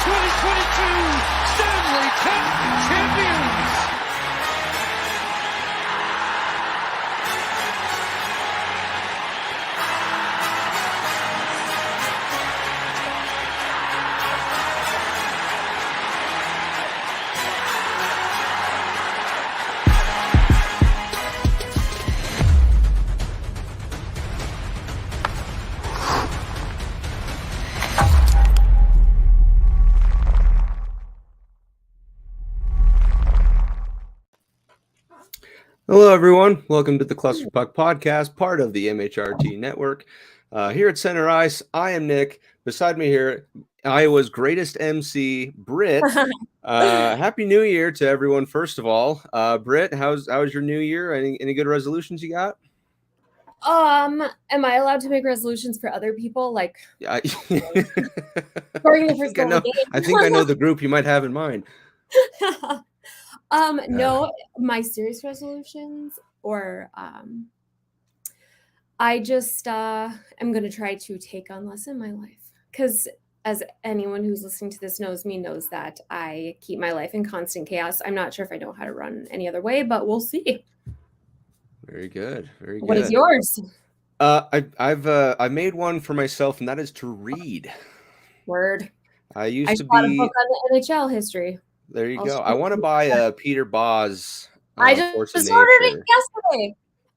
2022 Stanley Cup champions. Hello, everyone. Welcome to the Cluster Puck Podcast, part of the MHRT network. Here at Center Ice, I am Nick. Beside me here, Iowa's greatest MC, Britt. Happy New Year to everyone, first of all. Britt, how's your New Year? Any good resolutions you got? Am I allowed to make resolutions for other people? Like, I I think I know the group you might have in mind. No, my serious resolutions, or I just am going to try to take on less in my life, because as anyone who's listening to this knows that I keep my life in constant chaos. I'm not sure if I know how to run any other way, but we'll see. Very good. Very good. What is yours? I've made one for myself, and that is to read. Word. I bought a book on the NHL history. There you go. I want to buy Peter Baugh's I just ordered it yesterday.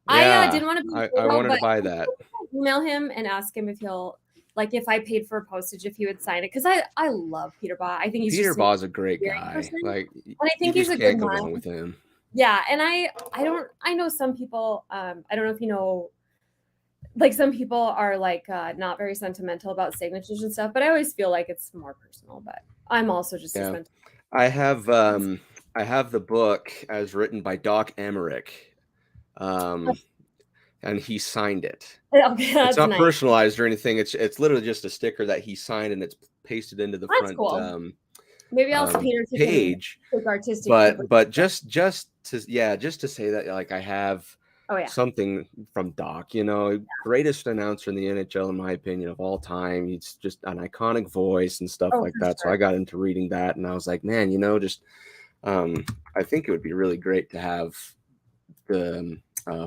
Yeah, I didn't want to be I wanted to buy that. Email him and ask him if he'll, like, if I paid for postage, if he would sign it, because I love Peter Baugh. I think Peter Baugh's a great guy. Person. Like, and I think he's a can't good go man. wrong with him. Yeah, and I know some people. I don't know if you know, like, some people are like not very sentimental about signatures and stuff, but I always feel like it's more personal. But I'm also just sentimental. I have the book as written by Doc Emmerich, and he signed it. Okay, it's not nice. personalized or anything. It's literally just a sticker that he signed, and it's pasted into the front cool. Maybe I'll Peter page. Artistic, but just to say that, like, I have something from Doc, greatest announcer in the NHL, in my opinion, of all time. He's just an iconic voice and stuff like that. Sure. So I got into reading that, and I was like, man, I think it would be really great to have the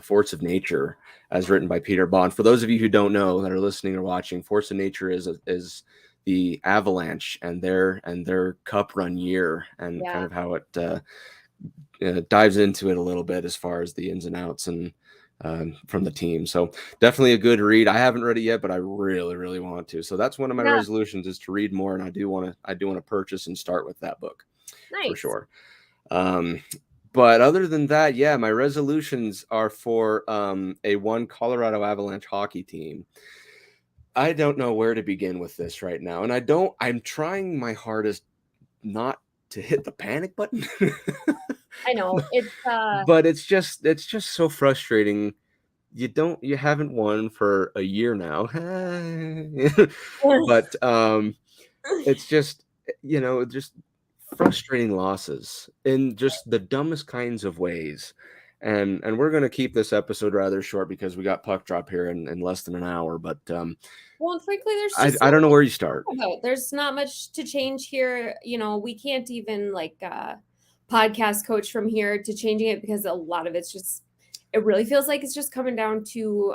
Force of Nature as written by Peter Baugh. For those of you who don't know, that are listening or watching, Force of Nature is the Avalanche and their cup run year, and kind of how it dives into it a little bit as far as the ins and outs and from the team. So definitely a good read. I haven't read it yet, but I really, really want to. So that's one of my resolutions, is to read more, and I do want to purchase and start with that book. Nice. For sure. But other than that, my resolutions are for a one Colorado Avalanche hockey team. I don't know where to begin with this right now, and I'm trying my hardest not to hit the panic button. I know it's but it's just so frustrating. You haven't won for a year now. But it's just just frustrating losses in just the dumbest kinds of ways. And we're going to keep this episode rather short because we got puck drop here in less than an hour. But well, frankly, there's I don't know where you start. There's not much to change here. We can't even podcast coach from here to changing it, because a lot of it really feels like it's just coming down to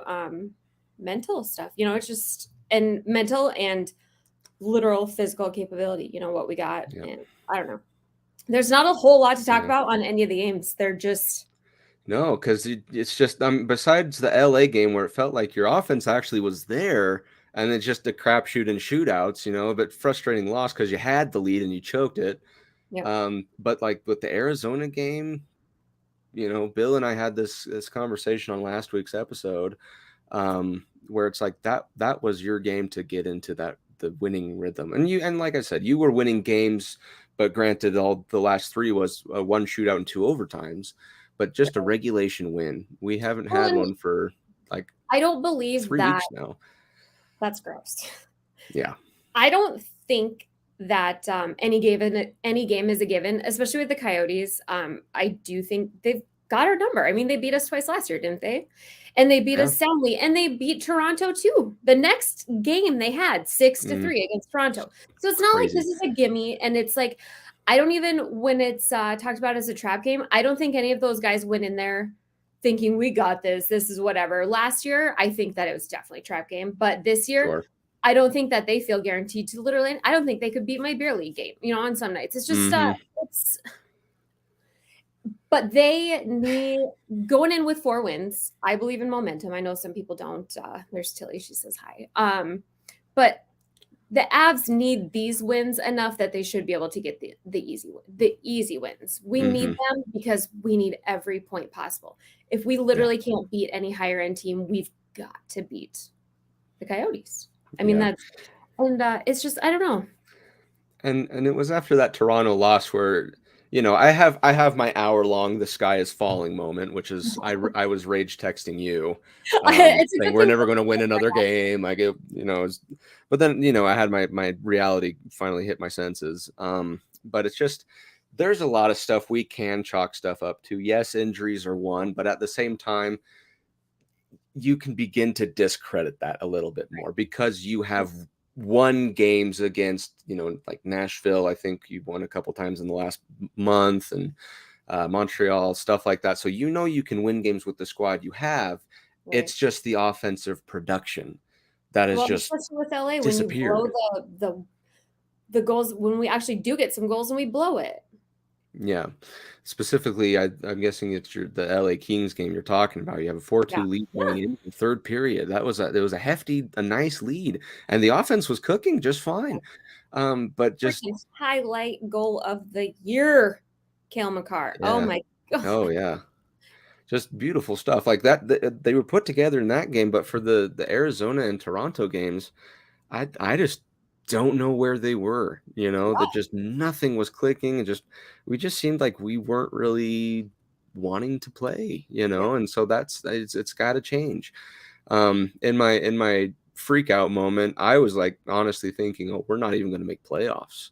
mental stuff. It's just and mental and literal physical capability. What we got, and I don't know. There's not a whole lot to talk about on any of the games. They're just. No, because it's just besides the LA game where it felt like your offense actually was there, and it's just a crapshoot in shootouts, but frustrating loss because you had the lead and you choked it. Yeah. But like with the Arizona game, Bill and I had this conversation on last week's episode, where it's like that was your game to get into the winning rhythm, and like I said, you were winning games, but granted, all the last three was one shootout and two overtimes. But just a regulation win. We haven't had one for I don't believe 3 weeks now. That's gross. Yeah. I don't think that any game is a given, especially with the Coyotes. I do think they've got our number. I mean, they beat us twice last year, didn't they? And they beat us soundly, and they beat Toronto too. The next game they had 6-3 against Toronto. So it's not like this is a gimme. And it's like, I don't even, when it's talked about as a trap game, I don't think any of those guys went in there thinking we got this. This is whatever. Last year, I think that it was definitely a trap game. But this year, I don't think that they feel guaranteed to literally. I don't think they could beat my beer league game, on some nights. It's just but they need going in with 4 wins. I believe in momentum. I know some people don't. There's Tilly. She says hi. But the Avs need these wins enough that they should be able to get the easy wins. We need them because we need every point possible. If we literally can't beat any higher end team, we've got to beat the Coyotes. I mean, it's just, I don't know. And it was after that Toronto loss where, I have my hour-long "the sky is falling" moment, which is I was rage texting you, saying we're never going to win another game. I get, but then I had my reality finally hit my senses. But it's just there's a lot of stuff we can chalk stuff up to. Yes, injuries are one, but at the same time, you can begin to discredit that a little bit more because you have won games against, like Nashville. I think you won a couple times in the last month, and Montreal, stuff like that. So you can win games with the squad you have. Right. It's just the offensive production that is just with LA disappeared. When you blow the goals, when we actually do get some goals and we blow it. Yeah. Specifically, I'm guessing it's the LA Kings game you're talking about. You have a 4-2 lead going in the third period. There was a nice lead, and the offense was cooking just fine. But just highlight goal of the year, Cale Makar. Yeah. Oh my God. Oh yeah. Just beautiful stuff like that. They were put together in that game, but for the Arizona and Toronto games, I just don't know where they were, that just nothing was clicking, and we just seemed like we weren't really wanting to play, and so it's got to change. In my freak out moment, I was like honestly thinking, oh, we're not even going to make playoffs.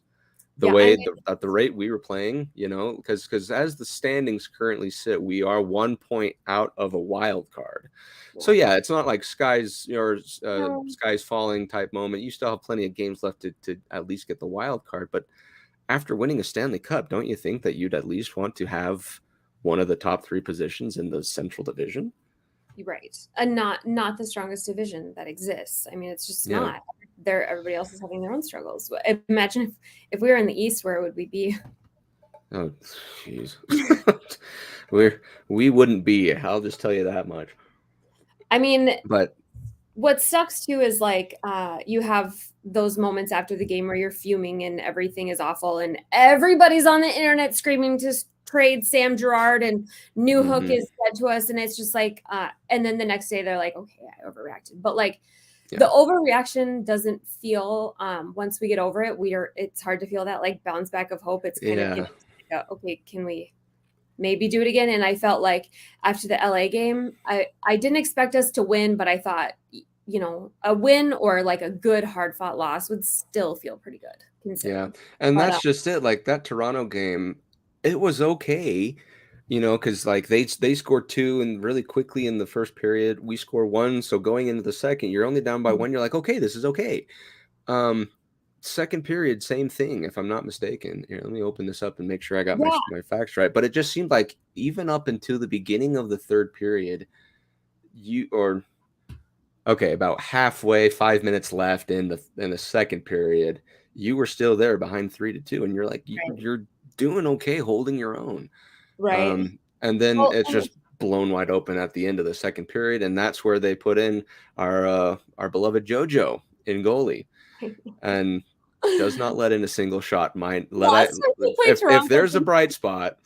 At the rate we were playing, because as the standings currently sit, we are 1 point out of a wild card. So yeah, it's not like skies falling type moment. You still have plenty of games left to at least get the wild card. But after winning a Stanley Cup, don't you think that you'd at least want to have one of the top 3 positions in the Central Division? Right, and not the strongest division that exists. I mean, it's just not. Everybody else is having their own struggles. Imagine if we were in the East, where would we be? Oh, jeez. we wouldn't be. I'll just tell you that much. I mean, but what sucks too is like you have those moments after the game where you're fuming and everything is awful and everybody's on the internet screaming to trade Sam Girard and Newhook is dead to us, and it's just like and then the next day they're like, okay, I overreacted. But like the overreaction doesn't feel once we get over it, it's hard to feel that like bounce back of hope. It's kind of okay, can we maybe do it again? And I felt like after the LA game, I didn't expect us to win, but I thought, a win or like a good hard fought loss would still feel pretty good. Yeah. And that's just it. Like that Toronto game, it was okay, because like they scored 2 and really quickly in the first period. We score 1. So going into the second, you're only down by 1. You're like, okay, this is okay. Second period, same thing, if I'm not mistaken. Here, let me open this up and make sure I got my facts right. But it just seemed like even up until the beginning of the third period, about halfway, 5 minutes left in the second period, you were still there behind 3-2, and you're like, you're doing okay, holding your own. Right. And then it's just blown wide open at the end of the second period, and that's where they put in our beloved JoJo in goalie. And does not let in a single shot. If there's a bright spot,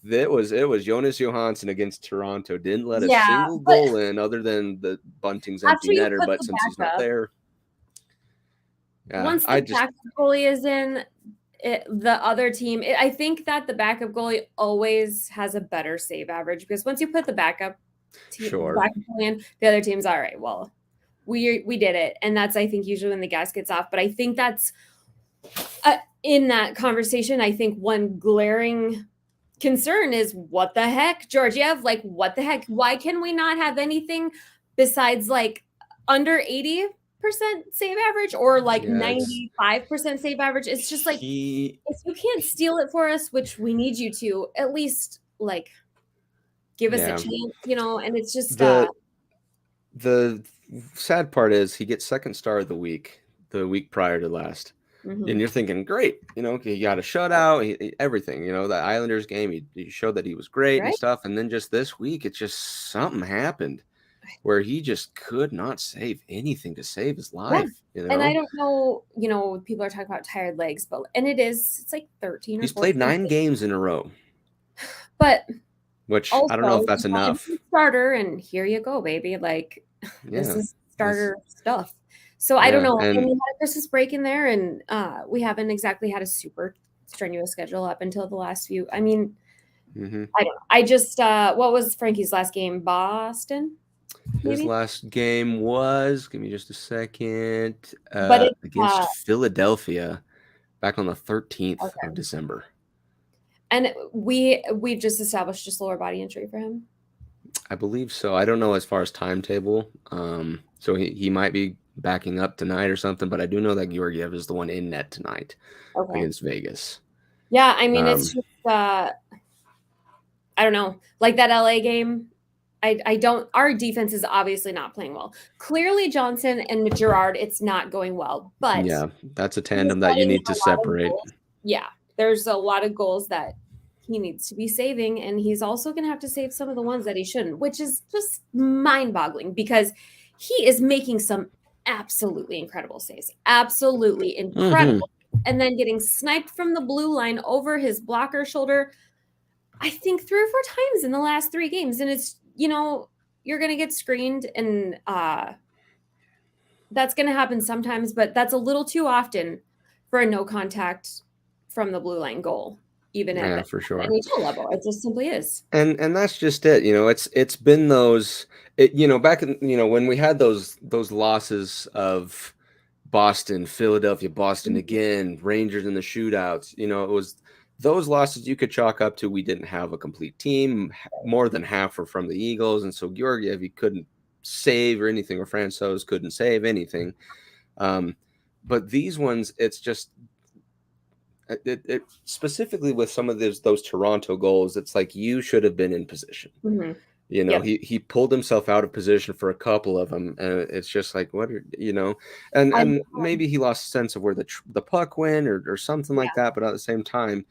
it was Jonas Johansson against Toronto. Didn't let a single goal in other than the Bunting's empty netter. But since he's not there, once the backup goalie is in, the other team, I think that the backup goalie always has a better save average because once you put the backup goalie in, the other team's all right. Well, we did it, and that's I think usually when the gas gets off. But I think that's in that conversation. I think one glaring concern is what the heck, Georgiev? Like, what the heck? Why can we not have anything besides like under 80% save average or like 95% save average? It's just like, if you can't steal it for us, which we need you to, at least like give us a chance, you know. And it's just the sad part is he gets second star of the week prior to last. And you're thinking, great, you know, he got a shutout, everything, you know, the Islanders game, he showed that he was great and stuff. And then just this week, it's just something happened where he just could not save anything to save his life. You know? And I don't know, you know, people are talking about tired legs, but it's like 13 or 14. He's played 9 games in a row. But which also, I don't know if that's enough. Starter, and here you go, baby. Like, this is starter stuff. So I don't know. And we had a Christmas break in there, and we haven't exactly had a super strenuous schedule up until the last few. I mean, I don't know. I just what was Frankie's last game? Boston? Maybe? His last game was, give me just a second, against Philadelphia back on the 13th of December. And we've just established just lower body injury for him? I believe so. I don't know as far as timetable. So he might be backing up tonight or something, but I do know that Georgiev is the one in net tonight against Vegas. Yeah, I mean, it's just I don't know, like that LA game. I don't. Our defense is obviously not playing well. Clearly, Johnson and Gerard, it's not going well. But yeah, that's a tandem that you need to separate. Yeah, there's a lot of goals that he needs to be saving, and he's also going to have to save some of the ones that he shouldn't, which is just mind-boggling because he is making some absolutely incredible saves. Absolutely incredible. And then getting sniped from the blue line over his blocker shoulder, I think 3 or 4 times in the last 3 games. And it's, you know, you're going to get screened, and that's going to happen sometimes, but that's a little too often for a no contact from the blue line goal. Even at for sure. NHL level, it just simply is. And that's just it. You know, it's been those. You know, back in, you know, when we had those losses of Boston, Philadelphia, Boston again, Rangers in the shootouts. You know, it was those losses you could chalk up to we didn't have a complete team. More than half were from the Eagles, and so Georgiev, he couldn't save or anything, or Francouz couldn't save anything. But these ones, it's just. It specifically with some of those Toronto goals, it's like you should have been in position. You know, he pulled himself out of position for a couple of them, and it's just like, what are, you know, and maybe he lost sense of where the puck went or something like that. But at the same time,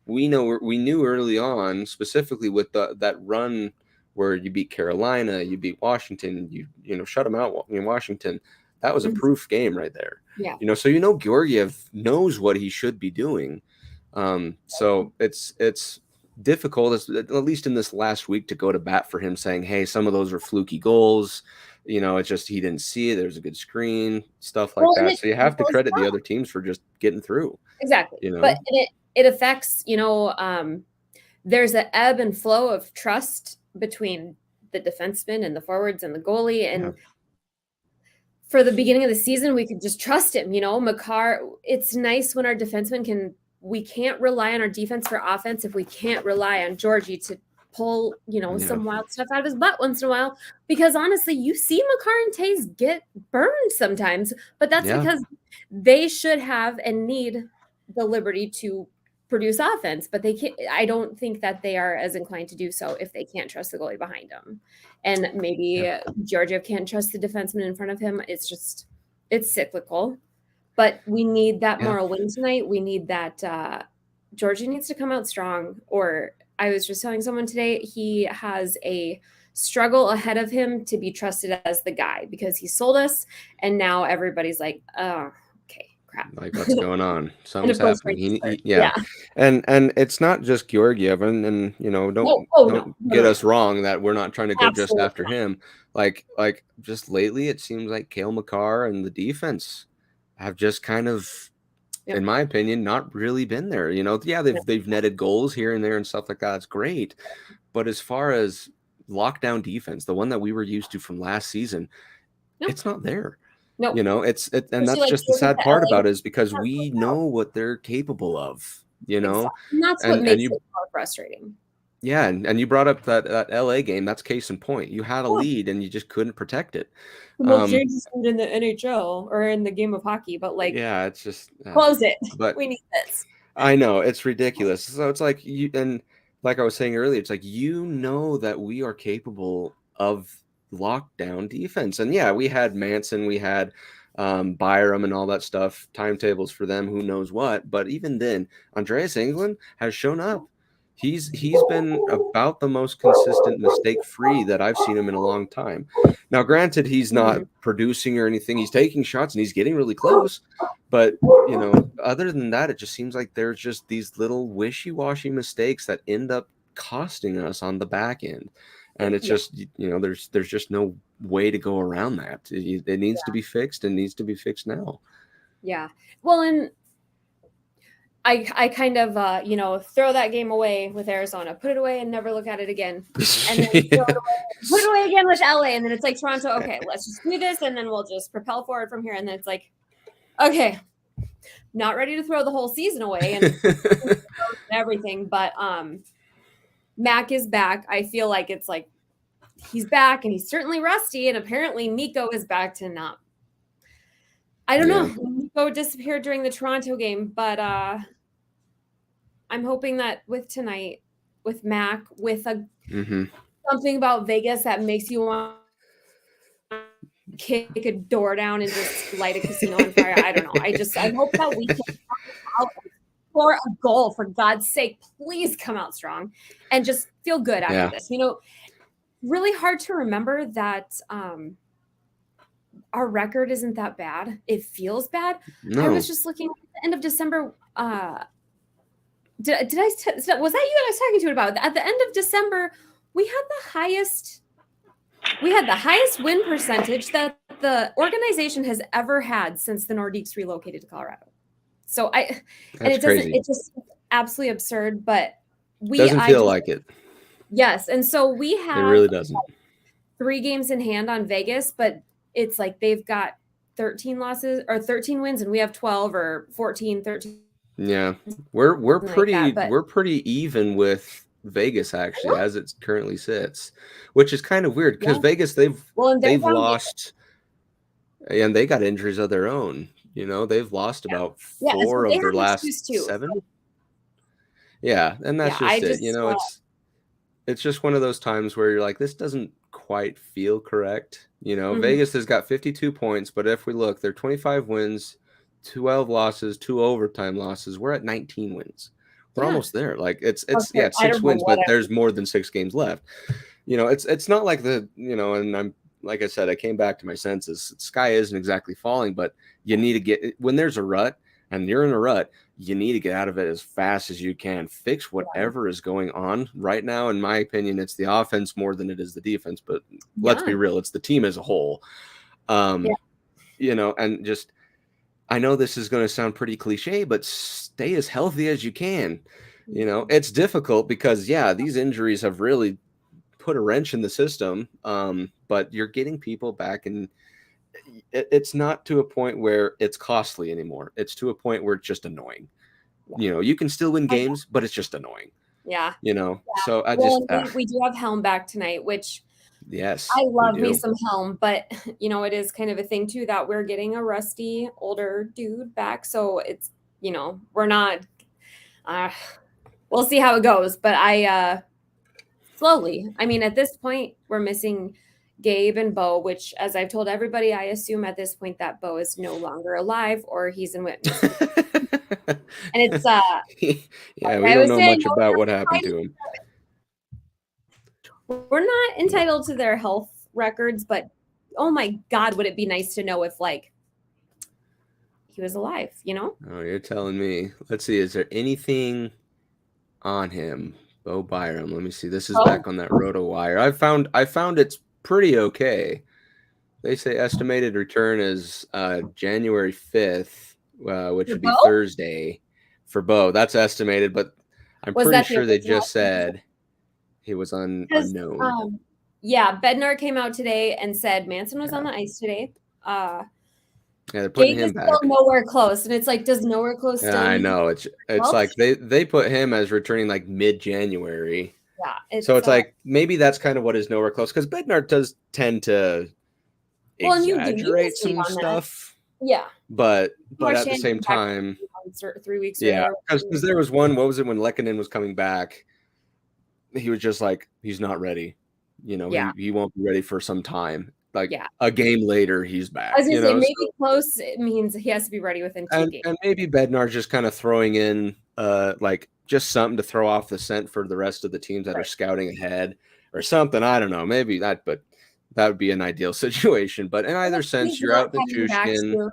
we knew early on, specifically with that run where you beat Carolina, you beat Washington, you know shut them out in Washington. That was a proof game right there. Yeah. You know, so Georgiev knows what he should be doing. So it's difficult, at least in this last week, to go to bat for him, saying, hey, some of those are fluky goals. You know, it's just he didn't see it. There's a good screen, stuff like that. So you have to credit the other teams for just getting through. Exactly. You know? But it affects, you know, there's an ebb and flow of trust between the defenseman and the forwards and the goalie. And for the beginning of the season, we could just trust him. You know, Makar, it's nice when our defensemen we can't rely on our defense for offense if we can't rely on Georgie to pull, you know, some wild stuff out of his butt once in a while. Because honestly, you see Makar and Taves get burned sometimes, but that's because they should have and need the liberty to produce offense, but they can't. I don't think that they are as inclined to do so if they can't trust the goalie behind them. And maybe Georgiev can't trust the defenseman in front of him. It's cyclical, but we need that moral win tonight. We need that Georgie needs to come out strong. Or I was just telling someone today, he has a struggle ahead of him to be trusted as the guy because he sold us. And now everybody's like, oh, like, what's going on? Something's happening. And it's not just Georgiev, and you know, don't get us wrong that we're not trying to go just after him. Like just lately, it seems like Cale Makar and the defense have just kind of, in my opinion, not really been there. You know, they've netted goals here and there and stuff like that. It's great, but as far as lockdown defense, the one that we were used to from last season, it's not there. No, you know, and that's just the sad part about it, is because we know what they're capable of. you know, and that's what makes it more frustrating. Yeah, and you brought up that LA game. That's case in point. You had a lead and you just couldn't protect it. The most dangerous food in the NHL or in the game of hockey, but like, yeah, it's just close it. But we need this. I know it's ridiculous. So it's like and like I was saying earlier, it's like that we are capable of lockdown defense. And yeah, we had Manson, we had Byram and all that stuff, timetables for them, who knows what. But even then, Andreas Englund has shown up. He's been about the most consistent mistake-free that I've seen him in a long time. Now, granted, he's not producing or anything. He's taking shots and he's getting really close. But, other than that, it just seems like there's just these little wishy-washy mistakes that end up costing us on the back end. And it's just, there's just no way to go around that. It needs to be fixed and needs to be fixed now. Yeah. Well, and I kind of, throw that game away with Arizona, put it away and never look at it again. And then throw it away, put it away again with LA. And then it's like Toronto, okay, let's just do this. And then we'll just propel forward from here. And then it's like, okay, not ready to throw the whole season away and everything. But Mac is back. I feel like it's like he's back and he's certainly rusty. And apparently Nico is back to not. I don't know. Nico disappeared during the Toronto game, but I'm hoping that with tonight, with Mac, with something about Vegas that makes you want to kick a door down and just light a casino on fire. I don't know. I hope that we can come out for a goal. For God's sake, please come out strong and just feel good after this. Really hard to remember that our record isn't that bad. It feels bad. No. I was just looking at the end of December. Was that you that I was talking to about? At the end of December, we had the highest win percentage that the organization has ever had since the Nordiques relocated to Colorado. So it's just absolutely absurd, but doesn't feel like it. Yes. And so we have, it really doesn't. 3 games in hand on Vegas, but it's like they've got 13 losses or 13 wins and we have 12 or 14, 13. Yeah. We're pretty even with Vegas actually as it currently sits, which is kind of weird because Vegas they've lost and they got injuries of their own. They've lost about 4 of their last 7. Yeah, and that's just it. It's just one of those times where you're like, this doesn't quite feel correct. Vegas has got 52 points, but if we look, they're 25 wins, 12 losses, 2 overtime losses. We're at 19 wins. We're almost there. Like it's 6 wins, but there's more than 6 games left. It's not like and I'm like I said, I came back to my senses. Sky isn't exactly falling, but you need to get when there's a rut and you're in a rut, you need to get out of it as fast as you can. Fix whatever is going on right now. In my opinion, it's the offense more than it is the defense, but let's be real. It's the team as a whole. And just, I know this is going to sound pretty cliche, but stay as healthy as you can. It's difficult because these injuries have really put a wrench in the system. But you're getting people back and it's not to a point where it's costly anymore. It's to a point where it's just annoying. You can still win games, but it's just annoying. Yeah. So we do have Helm back tonight, which yes, I love me some Helm, but it is kind of a thing too that we're getting a rusty older dude back. So it's, we're not, we'll see how it goes, but slowly, at this point we're missing Gabe and Bo, which, as I've told everybody, I assume at this point that Bo is no longer alive or he's in witness. And it's we don't know much about what happened to him. We're not entitled to their health records, but oh my God, would it be nice to know if he was alive, Oh, you're telling me. Let's see, is there anything on him? Bo Byram. Let me see. This is back on that RotoWire. I found it's pretty okay. They say estimated return is January 5th, which would be Thursday for Bo. That's estimated, but I'm pretty sure they just said he was unknown. Bednar came out today and said Manson was on the ice today. Yeah, they're putting Gabe him is back. still nowhere close, and it's like, does nowhere close still? I know it's like they put him as returning like mid-January. Yeah, so it's like maybe that's kind of what is nowhere close, because Bednar does tend to exaggerate some stuff. Yeah, but at the same time, 3 weeks. Yeah, because there was one. What was it when Lehkonen was coming back? He was just like, he's not ready. He won't be ready for some time. Like a game later, he's back. I was gonna say maybe close. It means he has to be ready within 2 games. And maybe Bednar's just kind of throwing in like just something to throw off the scent for the rest of the teams that are scouting ahead or something. I don't know. Maybe that, but that would be an ideal situation. But in either sense, you're out Nichushkin.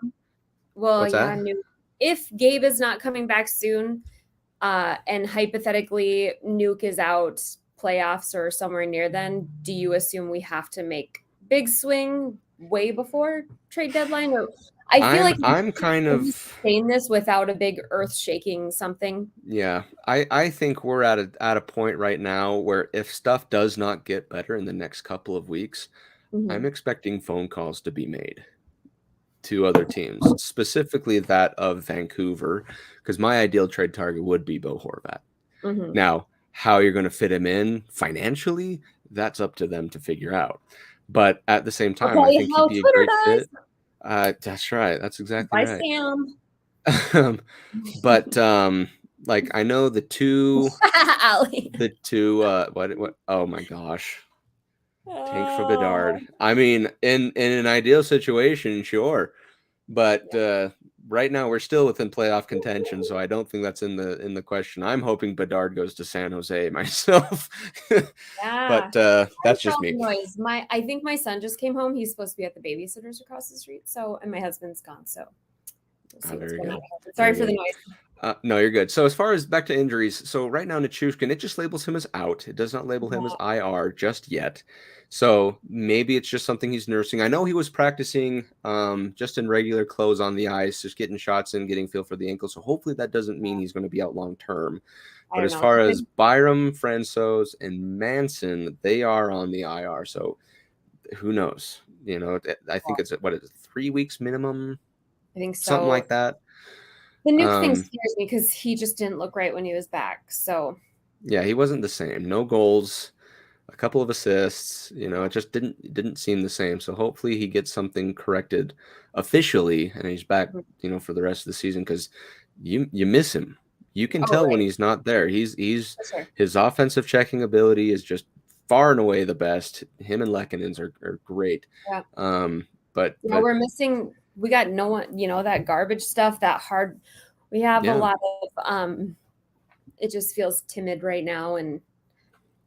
Well, if Gabe is not coming back soon, and hypothetically Nuke is out playoffs or somewhere near then, do you assume we have to make big swing way before trade deadline? Or I feel like I'm kind of saying this without a big earth shaking something. Yeah, I think we're at a point right now where if stuff does not get better in the next couple of weeks, I'm expecting phone calls to be made to other teams, specifically that of Vancouver, because my ideal trade target would be Bo Horvat. Now, how you're going to fit him in financially, that's up to them to figure out. But at the same time, I think he'd be a great fit. That's right. That's exactly right. Sam. But like I know the two, what? Oh my gosh. Tank for Bedard. I mean, in an ideal situation, sure, but right now we're still within playoff contention, so I don't think that's in the question. I'm hoping Bedard goes to San Jose myself. But that's just me. Noise. I think my son just came home. He's supposed to be at the babysitters across the street. And my husband's gone. So we'll see what's going on. Sorry for the noise. No, you're good. So as far as back to injuries, so right now Nichushkin, it just labels him as out. It does not label him as IR just yet. So maybe it's just something he's nursing. I know he was practicing just in regular clothes on the ice, just getting shots in, getting feel for the ankle. So hopefully that doesn't mean he's going to be out long term. But as far as Byram, Francouz, and Manson, they are on the IR. So who knows? I think it's 3 weeks minimum? I think so. Something like that. The Nuke thing scares me because he just didn't look right when he was back. So yeah, he wasn't the same. No goals, a couple of assists. It just didn't seem the same. So hopefully he gets something corrected officially, and he's back. For the rest of the season, because you miss him. You can tell when he's not there. His offensive checking ability is just far and away the best. Him and Lehkonen's are great. Yeah. But we're missing. We got no one, that garbage stuff, that hard. We have a lot of, it just feels timid right now. And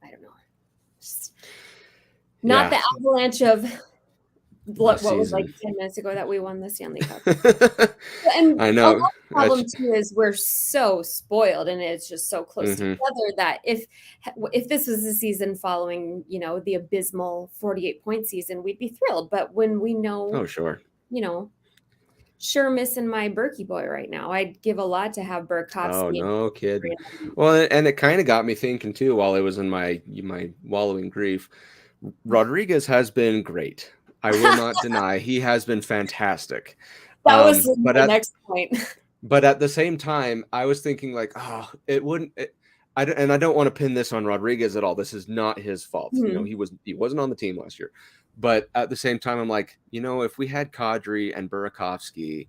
I don't know. Just not the Avalanche of what was like 10 minutes ago that we won the Stanley Cup. And I know. The problem too is we're so spoiled, and it's just so close together that if this was the season following, the abysmal 48-point season, we'd be thrilled. But when we know, sure missing my Berkey boy right now. I'd give a lot to have Burakovsky. Oh, no kidding. Well, and it kind of got me thinking too while I was in my wallowing grief. Rodriguez has been great. I will not deny he has been fantastic. That was the next point. But at the same time, I was thinking like, it wouldn't. I don't want to pin this on Rodriguez at all. This is not his fault. He wasn't on the team last year. But at the same time, I'm like, if we had Kadri and Burakovsky,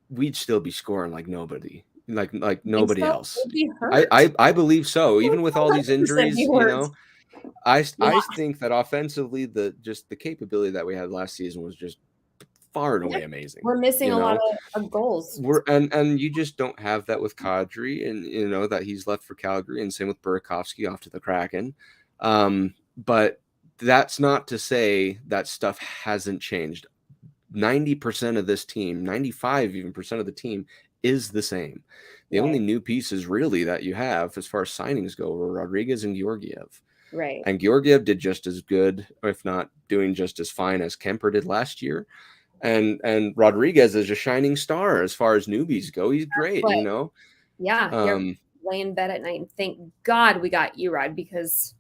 we'd still be scoring like nobody, like nobody else. I believe so. Even with all these injuries, I think that offensively, the capability that we had last season was just far and away amazing. We're missing a lot of goals. And you just don't have that with Kadri, and that he's left for Calgary, and same with Burakovsky off to the Kraken. But that's not to say that stuff hasn't changed. 90% of this team, 95% even of the team is the same. The only new pieces really that you have as far as signings go were Rodriguez and Georgiev. Right. And Georgiev did just as good, if not doing just as fine as Kemper did last year. And Rodriguez is a shining star as far as newbies go. He's great, Yeah. You're laying in bed at night and thank God we got Erod, because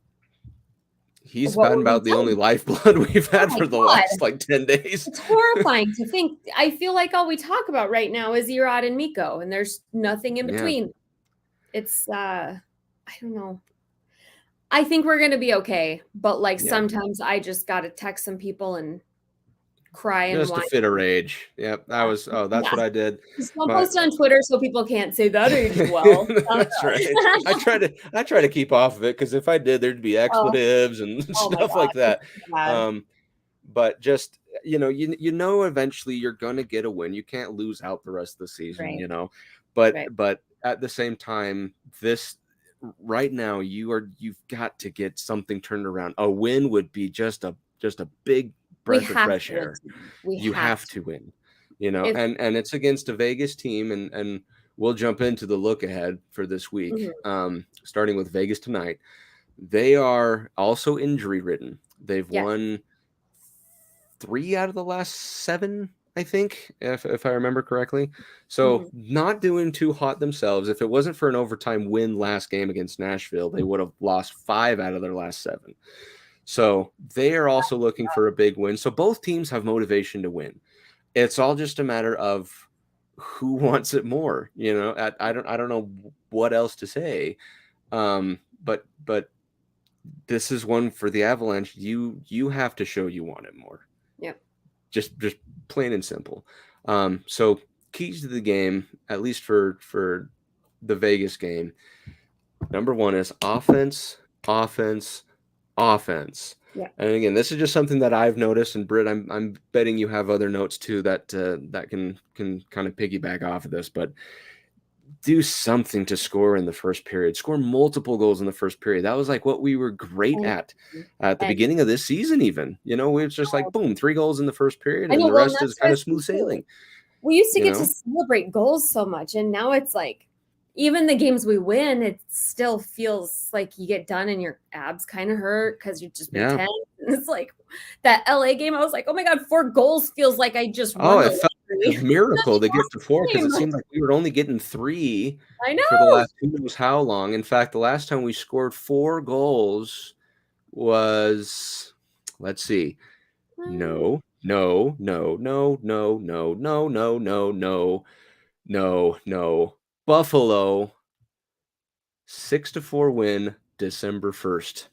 He's been about the only lifeblood we've had for the last like 10 days. It's horrifying to think. I feel like all we talk about right now is Erod and Miko, and there's nothing in between. It's I don't know. I think we're gonna be okay, but like sometimes I just gotta text some people and cry and just a fit of rage. Yep, that was that's what I did. Just don't post on Twitter so people can't say that aged well. That's right. I try to keep off of it, because if I did, there'd be expletives and stuff like that. But just you know eventually you're gonna get a win. You can't lose out the rest of the season, But at the same time, this right now you've got to get something turned around. A win would be just a big breath of fresh air. You have to win, and it's against a Vegas team, and we'll jump into the look ahead for this week. Starting with Vegas tonight. They are also injury ridden. They've won 3 out of the last 7, I think, if I remember correctly. So not doing too hot themselves. If it wasn't for an overtime win last game against Nashville, they would have lost 5 out of their last 7. So they are also looking for a big win. So both teams have motivation to win. It's all just a matter of who wants it more. I don't know what else to say. But this is one for the Avalanche. You have to show you want it more. Yep. Just plain and simple. So keys to the game, at least for the Vegas game. Number 1 is offense. Yeah. And again, this is just something that I've noticed, and Britt, I'm betting you have other notes too that can kind of piggyback off of this, but do something to score in the first period. Score multiple goals in the first period. That was like what we were great at the beginning of this season even. We were just like, boom, 3 goals in the first period, and the rest is kind of smooth sailing. We used to get to celebrate goals so much, and now it's like even the games we win, it still feels like you get done and your abs kind of hurt because you just pretend. And it's like that LA game. I was like, oh my God, 4 goals feels like I just won. It felt like a miracle to get to 4, because it seemed like we were only getting 3 I know. For the last 2 knows how long. In fact, the last time we scored 4 goals was, let's see. No. Buffalo 6-4 win December 1st.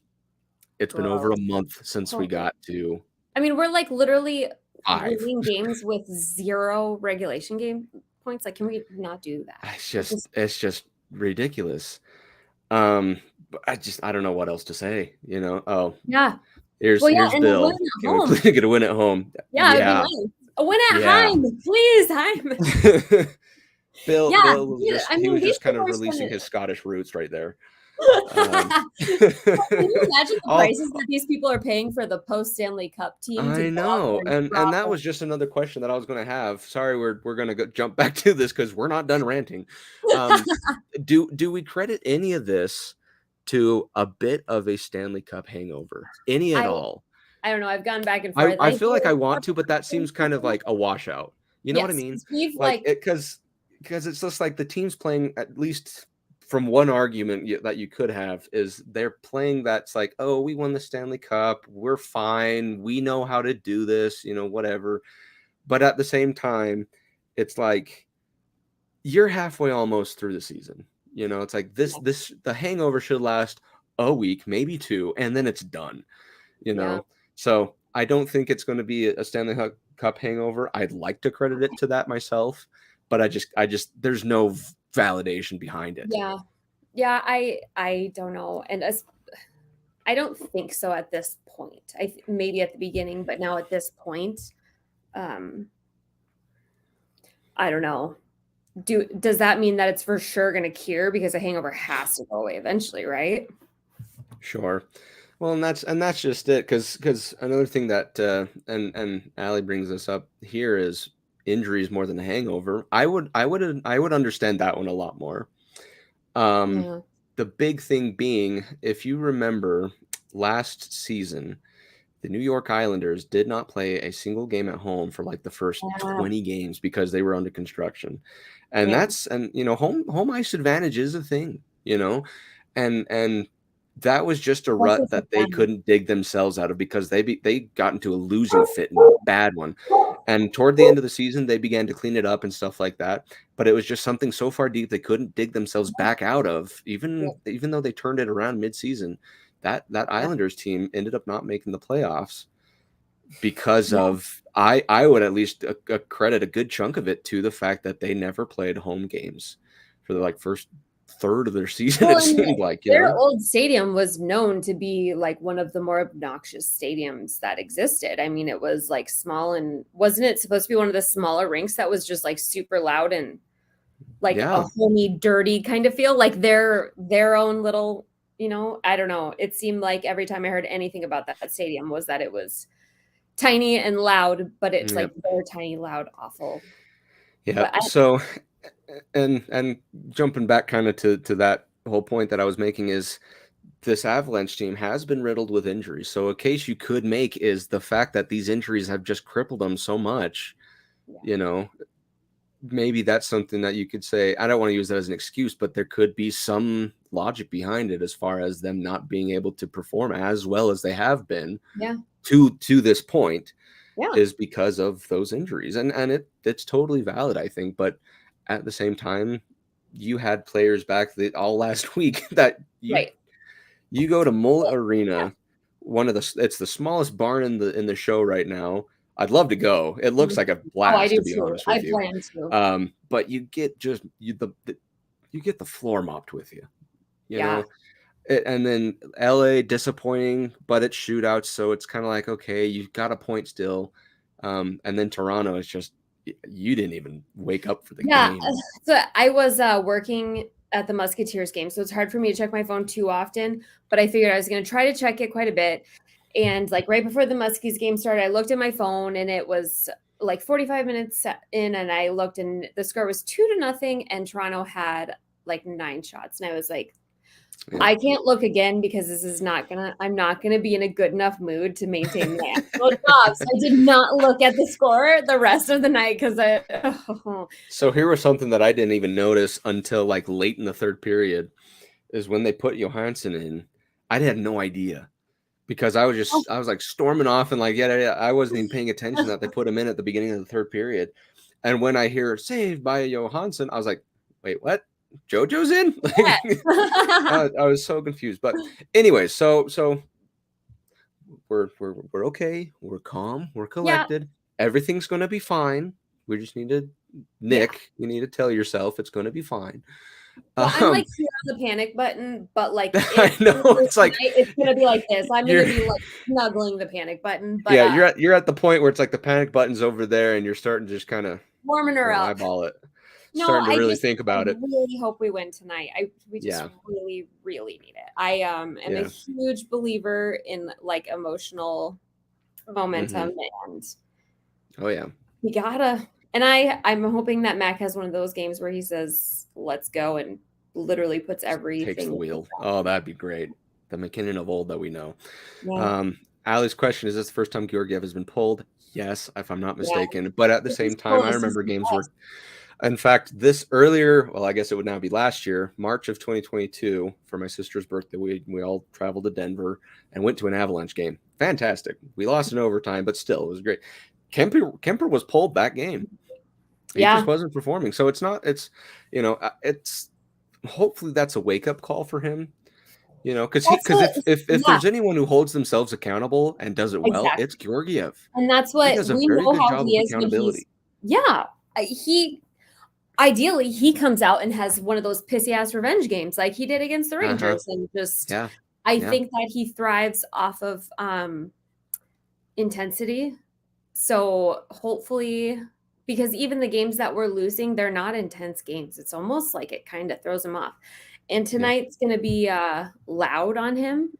It's been over a month since we got to. I mean, we're like literally winning games with 0 regulation game points. Like, can we not do that? It's just ridiculous. I don't know what else to say. Oh yeah. Here's Bill. Can we get a win at home? Yeah. It'd be nice. A win at Heim, please, Heim. Bill was just kind of releasing his Scottish roots right there. Can you imagine the prices that these people are paying for the post Stanley Cup team? I know, and that was just another question that I was going to have. Sorry, we're going to jump back to this because we're not done ranting. Do we credit any of this to a bit of a Stanley Cup hangover? Any at all? I don't know. I've gone back and forth. I feel like I want to, but that seems kind of like a washout. You know what I mean? Because it's just like the team's playing, at least from one argument that you could have, is they're playing that's like, oh, we won the Stanley Cup. We're fine. We know how to do this, whatever. But at the same time, it's like you're halfway almost through the season. It's like the hangover should last a week, maybe 2, and then it's done, So I don't think it's going to be a Stanley Cup hangover. I'd like to credit it to that myself, but I just there's no validation behind it. Yeah. I don't know, and I don't think so at this point. Maybe at the beginning, but now at this point, I don't know. Does that mean that it's for sure going to cure, because a hangover has to go away eventually, right? Sure. Well, and that's just it, because another thing that and Allie brings us up here is injuries more than a hangover. I would understand that one a lot more. The big thing being, if you remember last season, the New York Islanders did not play a single game at home for like the first 20 games because they were under construction, and home ice advantage is a thing, and That was just a rut that they couldn't dig themselves out of, because they got into a losing fit, and a bad one. And toward the end of the season, they began to clean it up and stuff like that. But it was just something so far deep they couldn't dig themselves back out of, even though they turned it around mid-season. That Islanders team ended up not making the playoffs because of, I would at least credit a good chunk of it to the fact that they never played home games for the first third of their season. It seemed like their old stadium was known to be like one of the more obnoxious stadiums that existed. I mean, it was like small, and wasn't it supposed to be one of the smaller rinks that was just like super loud and like a homey, dirty kind of feel, like their own little, I don't know. It seemed like every time I heard anything about that stadium was that it was tiny and loud, but it's like very tiny, loud, awful. Yeah. So, and jumping back kind of to that whole point that I was making, is this Avalanche team has been riddled with injuries. So a case you could make is the fact that these injuries have just crippled them so much, maybe that's something that you could say. I don't want to use that as an excuse, but there could be some logic behind it as far as them not being able to perform as well as they have been to this point is because of those injuries. And it's totally valid, I think. But at the same time, you had players back all last week that you go to Mullett Arena, it's the smallest barn in the show right now. I'd love to go. It looks like a blast, to be honest with you. Plan to. But you get you get the floor mopped with you. You know? And then LA, disappointing, but it's shootouts, so it's kind of like, okay, you've got a point still. And then Toronto is just, you didn't even wake up for the game. So I was working at the Musketeers game, so it's hard for me to check my phone too often, but I figured I was going to try to check it quite a bit. And like right before the Muskies game started, I looked at my phone and it was like 45 minutes in, and I looked and the score was 2-0, and Toronto had like 9 shots. And I was like, I can't look again, because this is I'm not gonna be in a good enough mood to maintain my actual job. So I did not look at the score the rest of the night, because So here was something that I didn't even notice until like late in the third period, is when they put Johansson in. I had no idea, because I was like storming off and like, I wasn't even paying attention that they put him in at the beginning of the third period. And when I hear saved by Johansson, I was like, wait, what? JoJo's in? I was so confused. But anyway, so we're okay. We're calm. We're collected. Everything's going to be fine. We just need to, Nick, you need to tell yourself it's going to be fine. Well, I'm like here on the panic button, but like I know it's like it's gonna be like this. I'm gonna be like snuggling the panic button. But you're at the point where it's like the panic button's over there, and you're starting to just kind of warming her up, eyeball it. Starting to really think about it. I really hope we win tonight. We just really, really need it. I am a huge believer in like emotional momentum, and we gotta. And I'm hoping that Mac has one of those games where he says, let's go, and literally puts everything. Takes the wheel. Oh, that'd be great. The McKinnon of old that we know. Ali's question, is this the first time Georgiev has been pulled? Yes, if I'm not mistaken. But at the same time, I remember games where, in fact, this earlier, well, I guess it would now be last year, March of 2022, for my sister's birthday, we all traveled to Denver and went to an Avalanche game. Fantastic. We lost in overtime, but still, it was great. Kemper was pulled that game. He just wasn't performing. So it's hopefully that's a wake-up call for him, because if there's anyone who holds themselves accountable and does it well, it's Georgiev. And that's what he does a very good job of accountability. Ideally he comes out and has one of those pissy ass revenge games like he did against the Rangers, and just I think that he thrives off of intensity. So hopefully, because even the games that we're losing, they're not intense games. It's almost like it kind of throws him off. And tonight's going to be loud on him.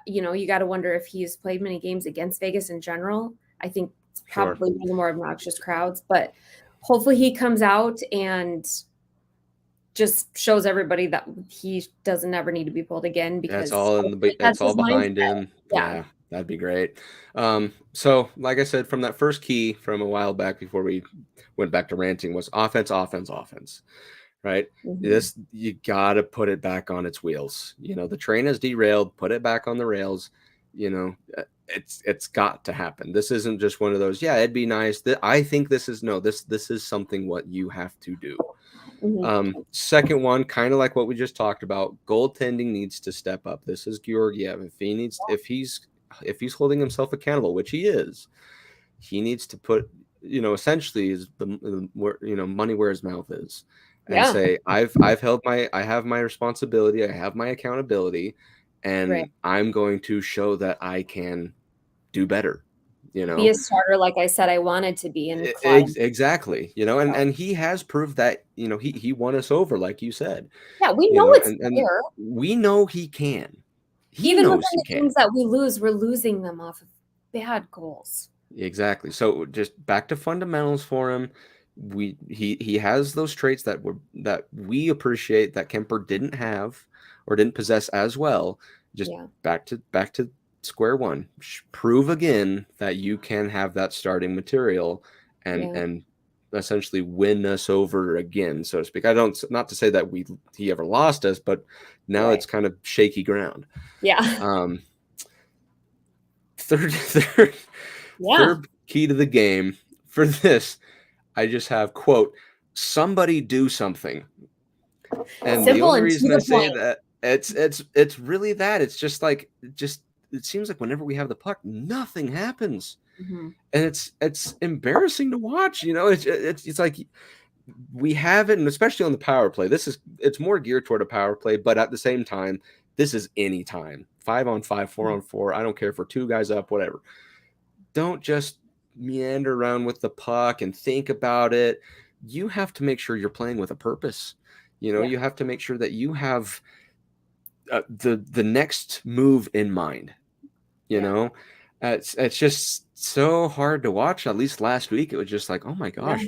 You got to wonder if he's played many games against Vegas in general. I think it's probably one of the more obnoxious crowds, but hopefully he comes out and just shows everybody that he doesn't ever need to be pulled again, because that's all behind him. Yeah. That'd be great. So like I said, from that first key from a while back before we went back to ranting, was offense. right? This, you got to put it back on its wheels. You know, the train has derailed, put it back on the rails. You know, it's got to happen. This isn't just one of those, yeah, it'd be nice. That I think this is something what you have to do. Second one, kind of like what we just talked about, goaltending needs to step up. This is Georgiev. If he's holding himself accountable, which he is, he needs to put, you know, essentially is the you know, money where his mouth is, and say, I have my responsibility, I have my accountability, and I'm going to show that I can do better. You know, be a starter, like I said I wanted to be in exactly. You know, and he has proved that, you know, he won us over, like you said. Yeah, we know it's and we know he can. Even within the games that we lose, we're losing them off of bad goals. Exactly. So just back to fundamentals for him. He has those traits that we appreciate that Kemper didn't have or didn't possess as well. Just back to square one. Prove again that you can have that starting material and essentially win us over again, so to speak. Not to say that he ever lost us, but now it's kind of shaky ground. Third key to the game for this, I just have, quote, somebody do something. And the only reason I say that, it's really that. It's just like, it seems like whenever we have the puck, nothing happens. And it's embarrassing to watch. You know, it's like we have it, and especially on the power play. It's more geared toward a power play, but at the same time, this is any time. 5-on-5, 4-on-4. I don't care if we're two guys up, whatever. Don't just meander around with the puck and think about it. You have to make sure you're playing with a purpose. You know, you have to make sure that you have the next move in mind. You know, it's just so hard to watch. At least last week, it was just like, oh my gosh,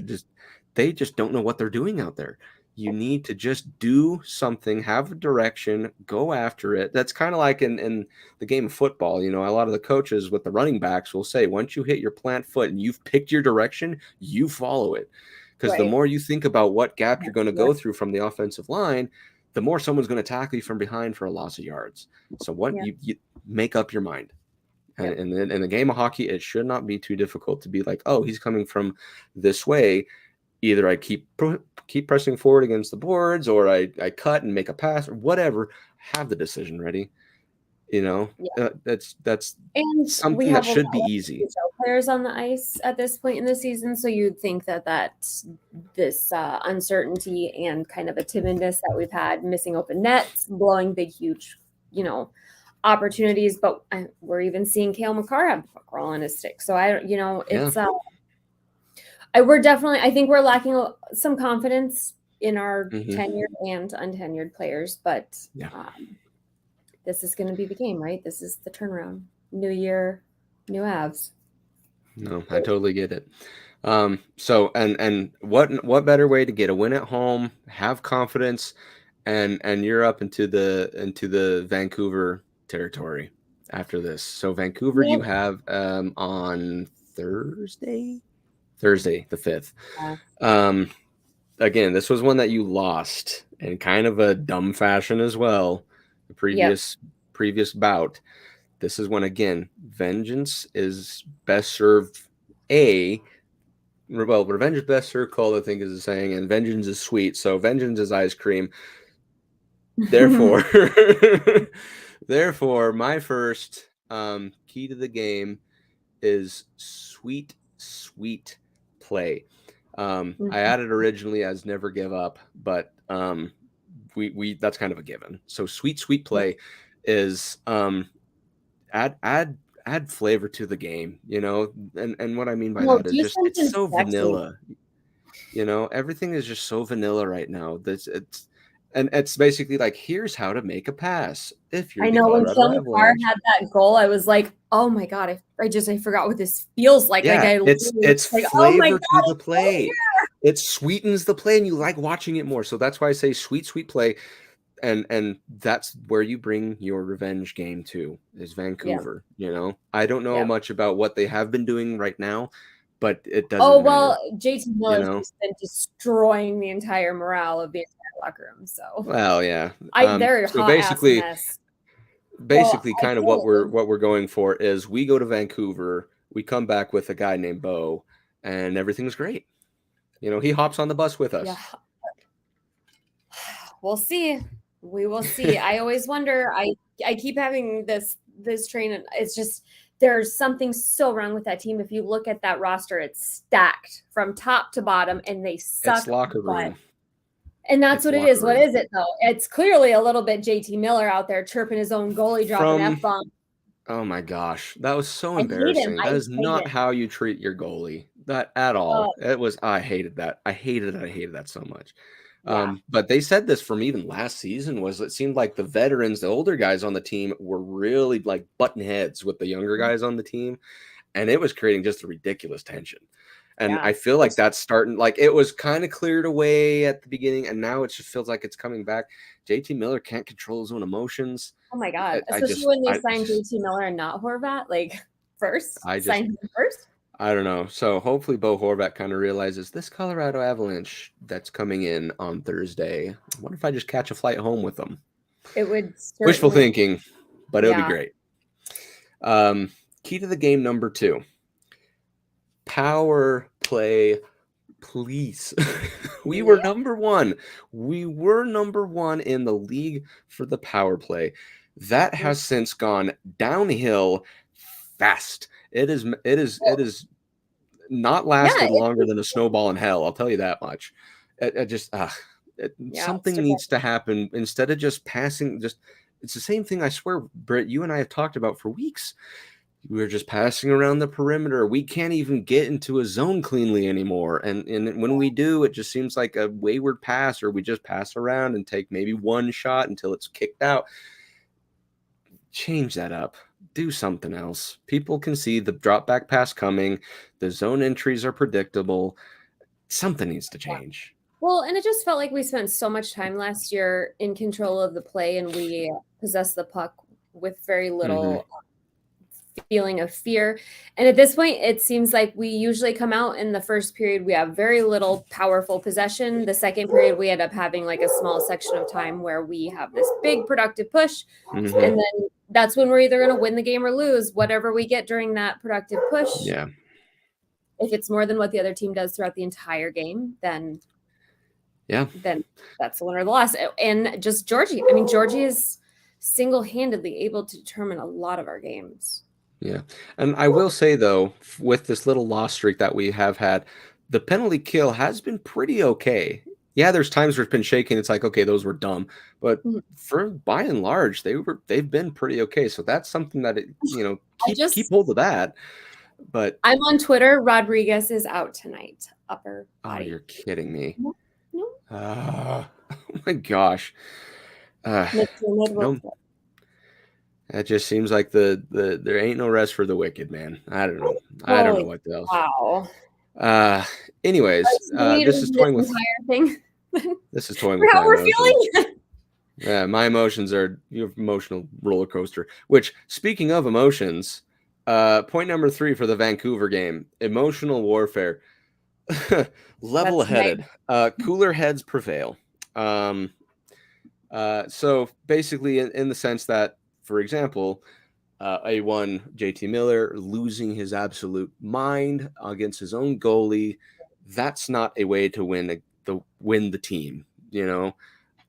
they just don't know what they're doing out there. You need to just do something, have a direction, go after it. That's kind of like in the game of football. You know, a lot of the coaches with the running backs will say, once you hit your plant foot and you've picked your direction, you follow it. Because the more you think about what gap you're going to go through from the offensive line, the more someone's going to tackle you from behind for a loss of yards. So you make up your mind. And in the game of hockey, it should not be too difficult to be like, oh, he's coming from this way. Either I keep pressing forward against the boards, or I cut and make a pass, or whatever. Have the decision ready. You know, that's and something that should be easy. Players on the ice at this point in the season, so you'd think that this uncertainty and kind of a timidness that we've had, missing open nets, blowing big, huge, you know, opportunities, but we're even seeing Cale Makar have the puck roll on his stick. So it's I think we're lacking some confidence in our tenured and untenured players, but this is going to be the game, right? This is the turnaround. New year, new Avs. No, I totally get it. So and what better way to get a win at home, have confidence, and you're up into the Vancouver territory after this. So Vancouver, you have on Thursday the 5th. Again, this was one that you lost in kind of a dumb fashion as well. The previous bout. This is when, again, vengeance is best served. Revenge is best served cold, I think is the saying, and vengeance is sweet. So vengeance is ice cream. Therefore, my first key to the game is sweet play. I added originally as never give up, but we that's kind of a given. So sweet play is add flavor to the game, you know, and what I mean by that is just it's so vanilla. You know, everything is just so vanilla right now. It's basically like, here's how to make a pass. If you're when Cale Makar had that goal, I was like, oh my god, I forgot what this feels like. Yeah, it's flavor to the play. It sweetens the play, and you like watching it more. So that's why I say sweet play, and that's where you bring your revenge game to, is Vancouver. You know, I don't know much about what they have been doing right now, but it doesn't. Oh well, JT Miller's you know? just been destroying the entire morale of the entire locker room. So well, yeah. They're So hot ass mess. basically, kind of what we're going for is we go to Vancouver, we come back with a guy named Bo, and everything's great. You know, he hops on the bus with us. Yeah. We'll see. We will see. I always wonder. I keep having this train, and it's just there's something so wrong with that team. If you look at that roster, it's stacked from top to bottom, and they suck. It's locker room. And that's what it is. What is it though? It's clearly a little bit JT Miller out there chirping his own goalie, dropping F-bomb. Oh my gosh, that was so embarrassing. That is not how you treat your goalie. That at all. It was. I hated that. I hated that so much. Yeah. But they said this from even last season was it seemed like the veterans, the older guys on the team were really like button heads with the younger guys on the team. And it was creating just a ridiculous tension. And I feel like that's starting, like it was kind of cleared away at the beginning. And now it just feels like it's coming back. JT Miller can't control his own emotions. Oh my God. Especially when they signed JT Miller and not Horvat, like first. Signed him first. I don't know. So hopefully Bo Horvat kind of realizes this Colorado Avalanche that's coming in on Thursday. What if I just catch a flight home with them? It would wishful thinking, but it would be great. Key to the game number 2. Power play, please. We were number 1. We were number 1 in the league for the power play. That has since gone downhill fast. It is not lasted longer than a snowball in hell. I'll tell you that much. Something needs to happen instead of just passing. It's the same thing. I swear, Britt, you and I have talked about for weeks. We're just passing around the perimeter. We can't even get into a zone cleanly anymore. And when we do, it just seems like a wayward pass, or we just pass around and take maybe one shot until it's kicked out. Change that up. Do something else. People can see the drop back pass coming. The zone entries are predictable. Something needs to change. Well, and it just felt like we spent so much time last year in control of the play, and we possessed the puck with very little feeling of fear. And at this point, it seems like we usually come out in the first period, we have very little powerful possession. The second period, we end up having like a small section of time where we have this big productive push. And then that's when we're either going to win the game or lose whatever we get during that productive push. Yeah. If it's more than what the other team does throughout the entire game, then that's the winner or the loss. And just Georgie. I mean, Georgie is single-handedly able to determine a lot of our games. Yeah. And I will say, though, with this little loss streak that we have had, the penalty kill has been pretty okay. Yeah, there's times where it's been shaking. It's like, okay, those were dumb. But for by and large, they've been pretty okay. So that's something that, keep hold of that. But I'm on Twitter. Rodriguez is out tonight. Upper body. Oh, you're kidding me. No. Oh my gosh. That just seems like there ain't no rest for the wicked, man. I don't know. I don't know what else. Wow. Anyways, this is toying with thing. This is toying with how we're emotions. feeling. Yeah, my emotions are emotional roller coaster. Which, speaking of emotions, point number 3 for the Vancouver game: emotional warfare. Level-headed. Cooler heads prevail. So basically, in the sense that, for example, A1 JT Miller losing his absolute mind against his own goalie, that's not a way to win the team,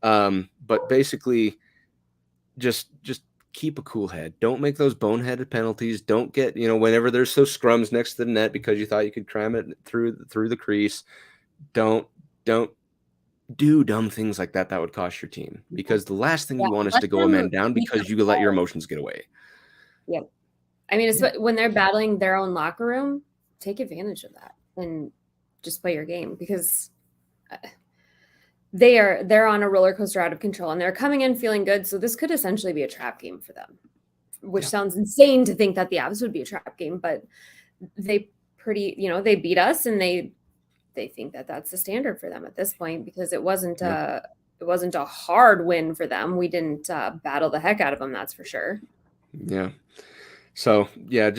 but basically just keep a cool head. Don't make those boneheaded penalties. Don't get, whenever there's those scrums next to the net because you thought you could cram it through the crease, don't do dumb things like that would cost your team, because the last thing you want is to go a man down because you let your emotions get away. Yep. I mean, it's when they're battling their own locker room, take advantage of that and just play your game, because they're on a roller coaster out of control and they're coming in feeling good. So this could essentially be a trap game for them, which sounds insane to think that the Avs would be a trap game, but they beat us, and they think that that's the standard for them at this point, because it wasn't a hard win for them. We didn't battle the heck out of them. That's for sure. Yeah. So yeah,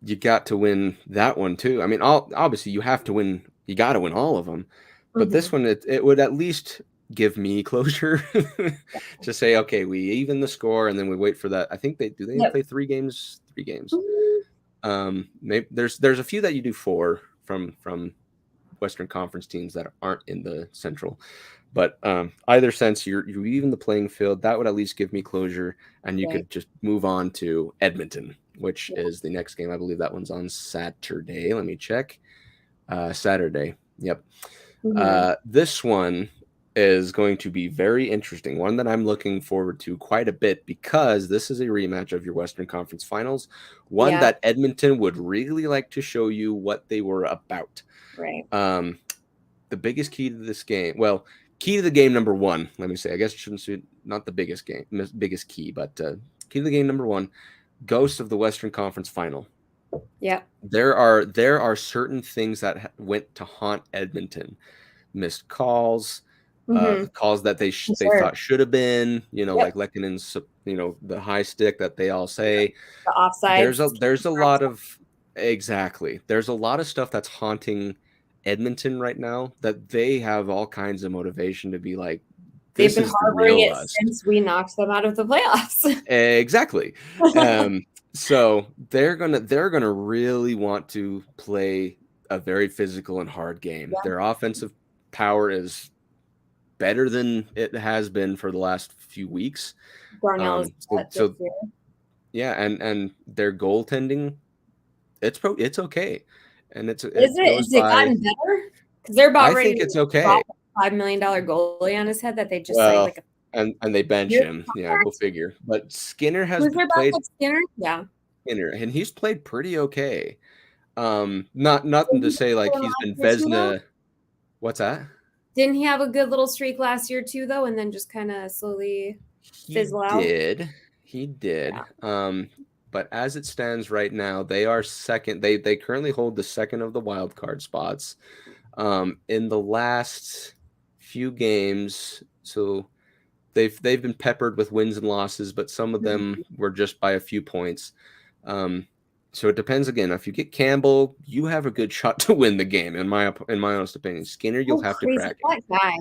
you got to win that one too. I mean, obviously you have to win. You got to win all of them, but this one it would at least give me closure to say, okay, we even the score, and then we wait for that. I think they play 3 games. 3 games. Maybe there's a few that you do 4 from Western Conference teams that aren't in the Central. But either sense, you even the playing field. That would at least give me closure, and you could just move on to Edmonton, which is the next game. I believe that one's on Saturday. Let me check. Saturday. Yep. This one is going to be very interesting. One that I'm looking forward to quite a bit because this is a rematch of your Western Conference Finals. One that Edmonton would really like to show you what they were about. Right. The biggest key to this game, well, key to the game number 1, let me say, I guess it shouldn't say not the biggest key, but key to the game number 1, ghost of the Western Conference Final. Yeah. There are certain things that went to haunt Edmonton. Missed calls, calls that they thought should have been, like Lekkonen's, the high stick that they all say. The offside. There's a lot of there's a lot of stuff that's haunting Edmonton right now that they have all kinds of motivation to be like, they've been harboring it since we knocked them out of the playoffs. Exactly. So they're gonna really want to play a very physical and hard game. Their offensive power is better than it has been for the last few weeks. So yeah, and their goaltending, it's okay, and is it gotten better? Because they're about ready. I think it's okay. $5 million goalie on his head that they just and they bench him. Yeah, go figure. But Skinner has played. Skinner, Skinner, and he's played pretty okay. Nothing to say like he's been Vezina. What's that? Didn't he have a good little streak last year too, though, and then just kind of slowly fizzle out? He did. Yeah. But as it stands right now, they are second. They currently hold the second of the wild card spots. In the last few games, so they've been peppered with wins and losses, but some of them were just by a few points. So it depends again. If you get Campbell, you have a good shot to win the game. In my honest opinion, Skinner, you'll have to crack it. Guy.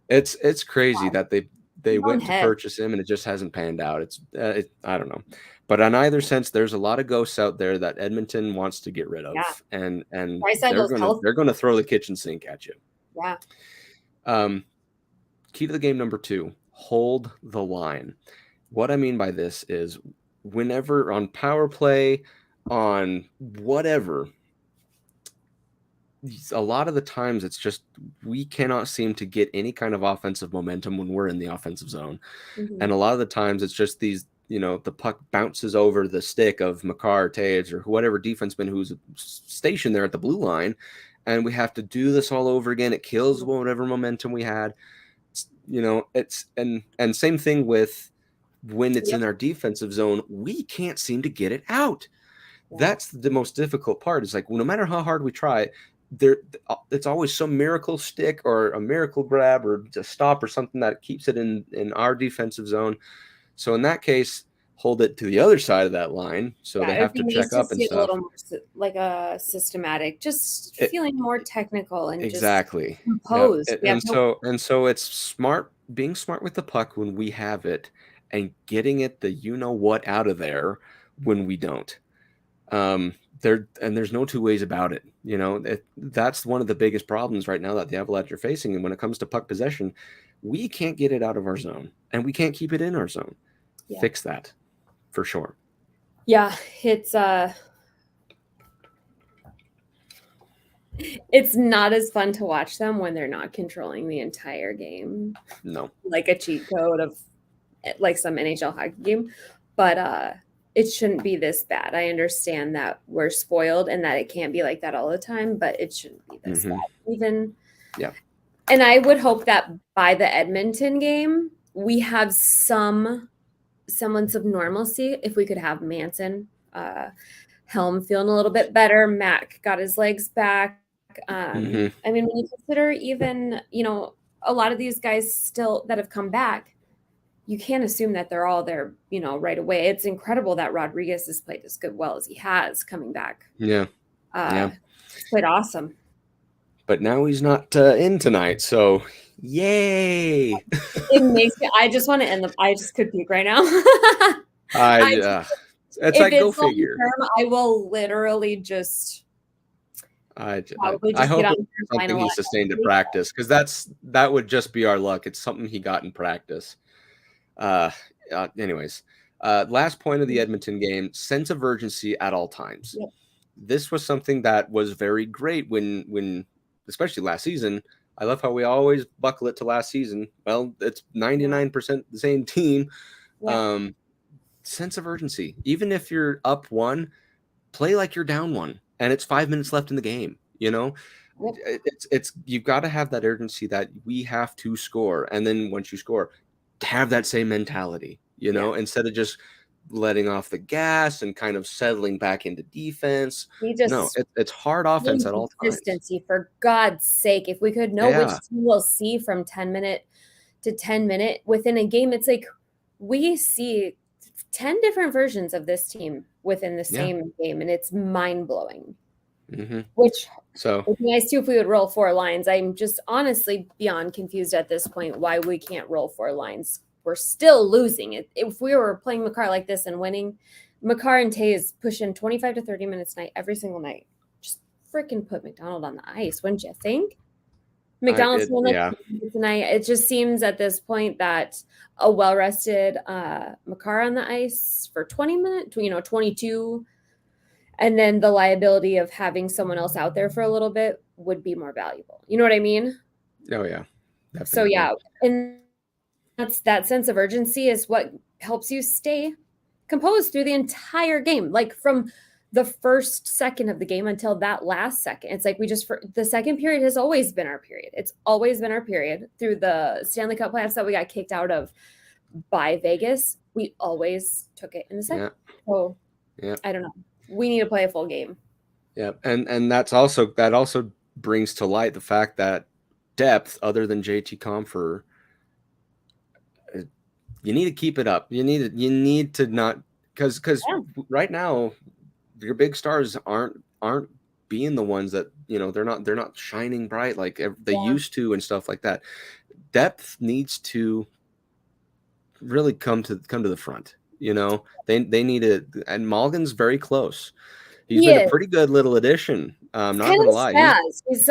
It's crazy that they went to purchase him and it just hasn't panned out. I don't know, but on either sense, there's a lot of ghosts out there that Edmonton wants to get rid of, and they're gonna throw the kitchen sink at you. Yeah. Key to the game number 2: hold the line. What I mean by this is, whenever on power play, on whatever, a lot of the times it's just we cannot seem to get any kind of offensive momentum when we're in the offensive zone. And a lot of the times it's just these, the puck bounces over the stick of MHRT or whatever defenseman who's stationed there at the blue line, and we have to do this all over again. It kills whatever momentum we had. It's and same thing with when it's in our defensive zone, we can't seem to get it out. That's the most difficult part. It's like, no matter how hard we try, it's always some miracle stick or a miracle grab or a stop or something that keeps it in our defensive zone. So in that case, hold it to the other side of that line, so they have to check up and stuff. A little more like a systematic, just feeling more technical and exactly just composed. Yep. And so it's smart, being smart with the puck when we have it, and getting it what out of there when we don't. There's no two ways about it. That's one of the biggest problems right now that the Avalanche are facing. And when it comes to puck possession, we can't get it out of our zone, and we can't keep it in our zone. Fix that for sure. Yeah, it's not as fun to watch them when they're not controlling the entire game. No, like a cheat code of like some NHL hockey game, but it shouldn't be this bad. I understand that we're spoiled and that it can't be like that all the time, but it shouldn't be this bad. Even And I would hope that by the Edmonton game, we have some semblance of normalcy. If we could have Manson, Helm feeling a little bit better, Mac got his legs back. I mean, when you consider even, a lot of these guys still that have come back, you can't assume that they're all there, right away. It's incredible that Rodriguez has played as well as he has coming back. Yeah. He's played awesome. But now he's not in tonight, so yay! It makes me. I just want to end I just could puke right now. It's like, go figure. Term, I will literally just. I hope it's something he sustained at practice, because that would just be our luck. It's something he got in practice. Anyways, last point of the Edmonton game: sense of urgency at all times. Yep. This was something that was very great when especially last season. I love how we always buckle it to last season. Well, it's 99% the same team. Yeah. Sense of urgency. Even if you're up 1, play like you're down 1, and it's 5 minutes left in the game. Yep. It's you've got to have that urgency that we have to score, and then once you score, have that same mentality. Instead of just letting off the gas and kind of settling back into defense. It's hard offense at all times. Consistency, for God's sake. If we could know which team we'll see from 10 minute to 10 minute within a game, it's like we see 10 different versions of this team within the same game, and it's mind-blowing. Mm-hmm. Which would be nice too if we would roll 4 lines. I'm just honestly beyond confused at this point why we can't roll 4 lines. We're still losing it. If we were playing Makar like this and winning, Makar and Tay is pushing 25 to 30 minutes a night every single night. Just freaking put McDonald on the ice, wouldn't you think? McDonald's tonight. It just seems at this point that a well-rested Makar on the ice for 20 minutes, 22, and then the liability of having someone else out there for a little bit would be more valuable. You know what I mean? Oh yeah. Definitely. So yeah, and that sense of urgency is what helps you stay composed through the entire game. Like from the first second of the game until that last second. It's like the second period has always been our period. It's always been our period through the Stanley Cup playoffs that we got kicked out of by Vegas. We always took it in the second. So I don't know. We need to play a full game. Yeah. And that also brings to light the fact that depth other than JT Compher, you need to keep it up. You need to not, because right now your big stars aren't being the ones that they're not shining bright like they used to and stuff like that. Depth needs to really come to the front. They need to, and Malgin's very close. He's been a pretty good little addition. Not gonna lie, he's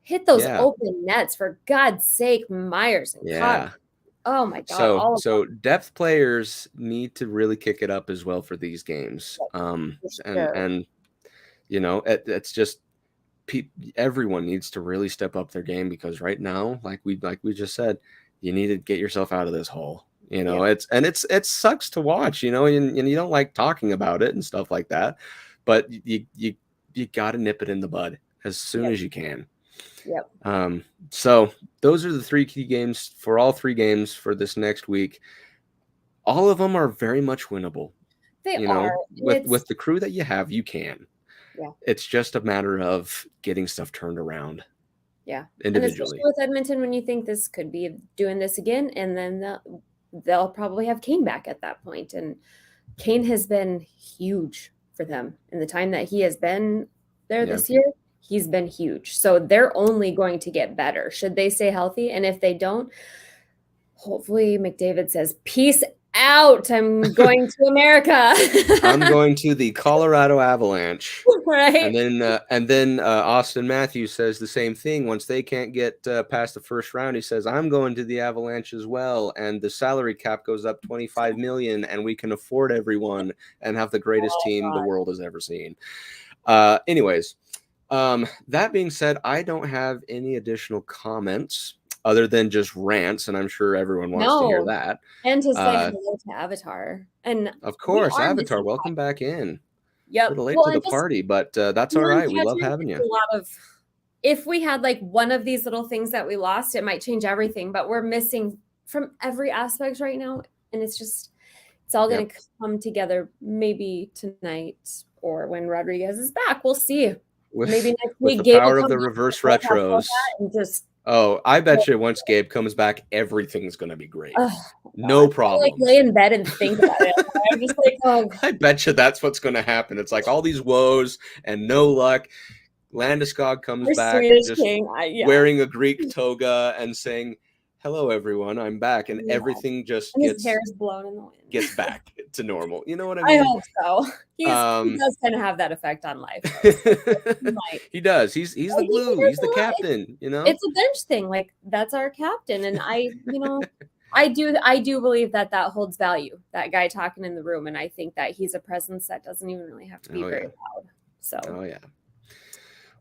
hit those open nets, for God's sake. Myers and Cobb. Oh my God! So depth players need to really kick it up as well for these games. And it's just everyone needs to really step up their game, because right now, like we just said, you need to get yourself out of this hole. It sucks to watch. And you don't like talking about it and stuff like that, but you got to nip it in the bud as soon as you can. Yep. So those are the 3 key games for all 3 games for this next week. All of them are very much winnable. They are. With the crew that you have, you can. Yeah. It's just a matter of getting stuff turned around. Yeah. Individually. And especially with Edmonton, when you think this could be doing this again, and then they'll probably have Kane back at that point. And Kane has been huge for them in the time that he has been there this year. He's been huge. So they're only going to get better should they stay healthy. And if they don't, hopefully McDavid says, peace out. I'm going to America. I'm going to the Colorado Avalanche. Right. And then Austin Matthews says the same thing. Once they can't get past the first round, he says, I'm going to the Avalanche as well. And the salary cap goes up $25 million, and we can afford everyone and have the greatest team the world has ever seen. Anyways. That being said, I don't have any additional comments other than just rants, and I'm sure everyone wants to hear that. And to say hello to Avatar. And of course, Avatar, welcome back in. Yep. A little late to the party, but that's all right. We love having you. If we had like one of these little things that we lost, it might change everything, but we're missing from every aspect right now. And it's all going to come together maybe tonight or when Rodriguez is back. We'll see. Maybe next week, with the power of the reverse retros. I bet you once Gabe comes back, everything's going to be great. No problem. Like lay in bed and think about it. I'm just like, oh. I bet you that's what's going to happen. It's like all these woes and no luck. Landeskog comes back just wearing a Greek toga and saying, "Hello, everyone, I'm back," and everything just his hair's blown in the wind. Gets back to normal. You know what I mean? I hope so. He does kind of have that effect on life. He does. He's the glue. He's the captain. You know, it's a bench thing. Like that's our captain, and I do believe that holds value. That guy talking in the room, and I think that he's a presence that doesn't even really have to be very loud. So. Oh yeah.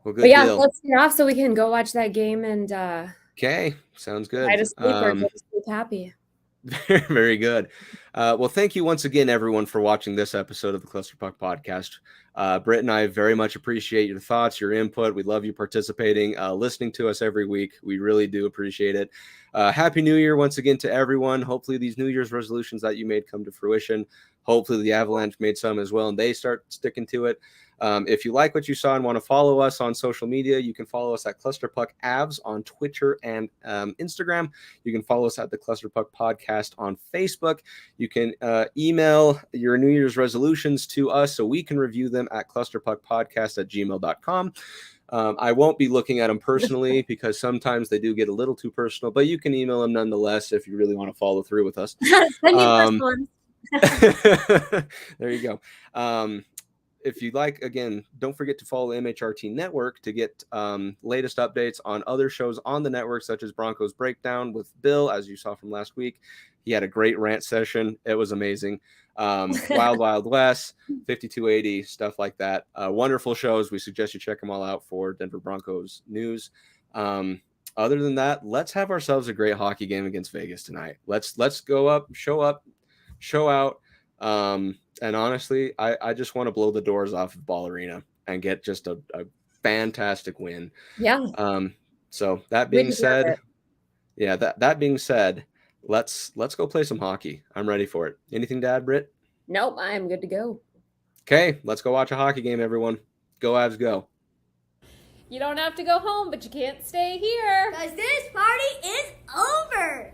Well, good. But yeah, deal. let's get off so we can go watch that game and. Okay, sounds good. Try to sleep or go to sleep happy. Very, very good. Well, thank you once again, everyone, for watching this episode of the Cluster Puck Podcast. Britt and I very much appreciate your thoughts, your input. We love you participating, listening to us every week. We really do appreciate it. Happy New Year once again to everyone. Hopefully these New Year's resolutions that you made come to fruition. Hopefully the Avalanche made some as well, and they start sticking to it. If you like what you saw and want to follow us on social media, you can follow us at ClusterPuckAvs on Twitter and Instagram. You can follow us at the ClusterPuck Podcast on Facebook. You can email your New Year's resolutions to us so we can review them at clusterpuckpodcast@gmail.com. I won't be looking at them personally because sometimes they do get a little too personal, but you can email them nonetheless if you really want to follow through with us. There you go. If you'd like, again, don't forget to follow the MHRT network to get latest updates on other shows on the network, such as Broncos Breakdown with Bill, as you saw from last week. He had a great rant session. It was amazing. Wild Wild West, 5280, stuff like that. Wonderful shows. We suggest you check them all out for Denver Broncos news. Other than that, let's have ourselves a great hockey game against Vegas tonight. Let's go up, show out. And honestly, I just want to blow the doors off of Ball Arena and get just a fantastic win. Yeah. So that being said, that being said, let's go play some hockey. I'm ready for it. Anything to add, Britt? Nope, I'm good to go. Okay, let's go watch a hockey game, everyone. Go Avs, go. You don't have to go home, but you can't stay here. 'Cause this party is over.